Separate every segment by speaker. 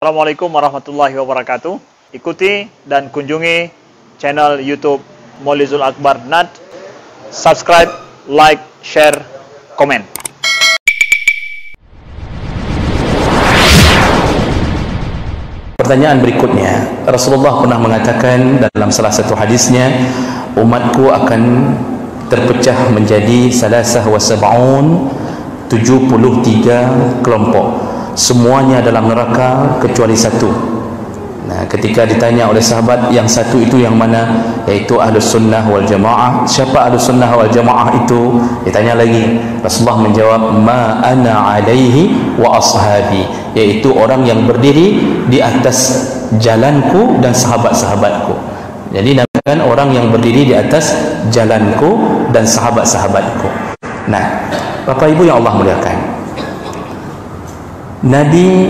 Speaker 1: Assalamualaikum warahmatullahi wabarakatuh. Ikuti dan kunjungi channel YouTube Maulizul Akbar NAD. Subscribe, like, share, komen.
Speaker 2: Pertanyaan berikutnya, Rasulullah pernah mengatakan dalam salah satu hadisnya, umatku akan terpecah menjadi salasah wa sab'un, 73 kelompok. Semuanya dalam neraka kecuali satu. Nah, ketika ditanya oleh sahabat, yang satu itu yang mana? Yaitu Ahlus Sunnah wal Jamaah. Siapa Ahlus Sunnah wal Jamaah itu? Ditanya lagi. Rasulullah menjawab, ma ana alaihi wa ashabi, yaitu orang yang berdiri di atas jalanku dan sahabat-sahabatku. Jadi namakan orang yang berdiri di atas jalanku dan sahabat-sahabatku. Nah, Bapak Ibu yang Allah muliakan, Nabi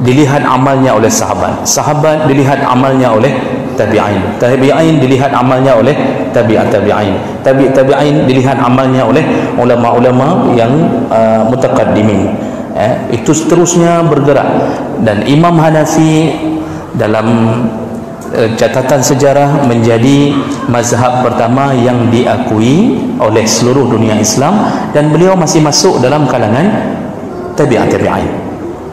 Speaker 2: dilihat amalnya oleh sahabat, sahabat dilihat amalnya oleh tabi'in, tabi'in dilihat amalnya oleh tabi'in, tabi'in dilihat amalnya oleh ulama-ulama yang mutaqaddimin. Itu seterusnya bergerak. Dan Imam Hanafi dalam catatan sejarah menjadi mazhab pertama yang diakui oleh seluruh dunia Islam, dan beliau masih masuk dalam kalangan tabi'in.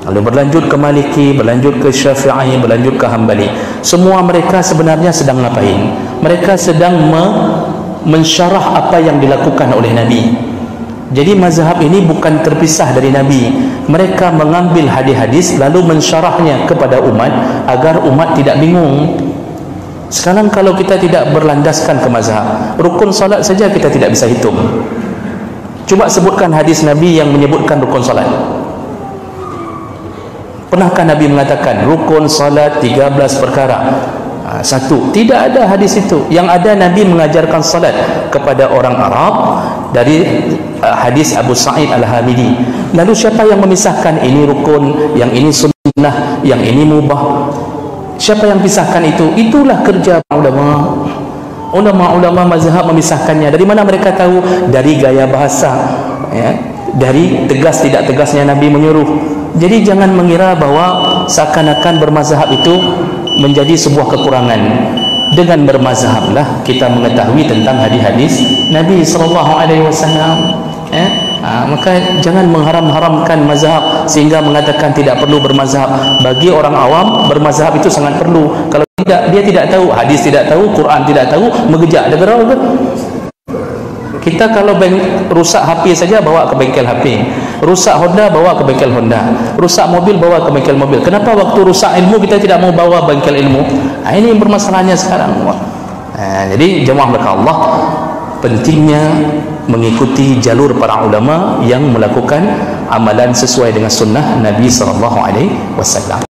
Speaker 2: Lalu berlanjut ke Maliki, berlanjut ke Syafi'i, berlanjut ke Hambali. Semua mereka sebenarnya sedang ngapain? Mereka sedang mensyarah apa yang dilakukan oleh Nabi. Jadi mazhab ini bukan terpisah dari Nabi. Mereka mengambil hadis-hadis lalu mensyarahnya kepada umat agar umat tidak bingung. Sekarang kalau kita tidak berlandaskan ke mazhab, rukun salat saja kita tidak bisa hitung. Coba sebutkan hadis Nabi yang menyebutkan rukun salat. Pernahkah Nabi mengatakan rukun salat 13 perkara? Satu, tidak ada hadis itu. Yang ada, Nabi mengajarkan salat kepada orang Arab dari hadis Abu Sa'id Al-Hamidi. Lalu siapa yang memisahkan ini rukun, yang ini sunnah, yang ini mubah? Siapa yang pisahkan itu? Itulah kerja ulama. Ulama-ulama mazhab memisahkannya. Dari mana mereka tahu? Dari gaya bahasa, ya, dari tegas tidak tegasnya Nabi menyuruh. Jadi jangan mengira bahwa seakan-akan bermazhab itu menjadi sebuah kekurangan. Dengan bermazhablah kita mengetahui tentang hadis-hadis Nabi SAW. Maka jangan mengharam-haramkan mazhab sehingga mengatakan tidak perlu bermazhab. Bagi orang awam, bermazhab itu sangat perlu. Kalau tidak, dia tidak tahu, hadis tidak tahu, Quran tidak tahu, mengejak negara. Kita kalau rusak HP saja bawa ke bengkel HP, rusak Honda bawa ke bengkel Honda, rusak mobil bawa ke bengkel mobil. Kenapa waktu rusak ilmu kita tidak mau bawa bengkel ilmu? Ini permasalahannya sekarang. Jadi jemaah berkah Allah, pentingnya mengikuti jalur para ulama yang melakukan amalan sesuai dengan sunnah Nabi SAW.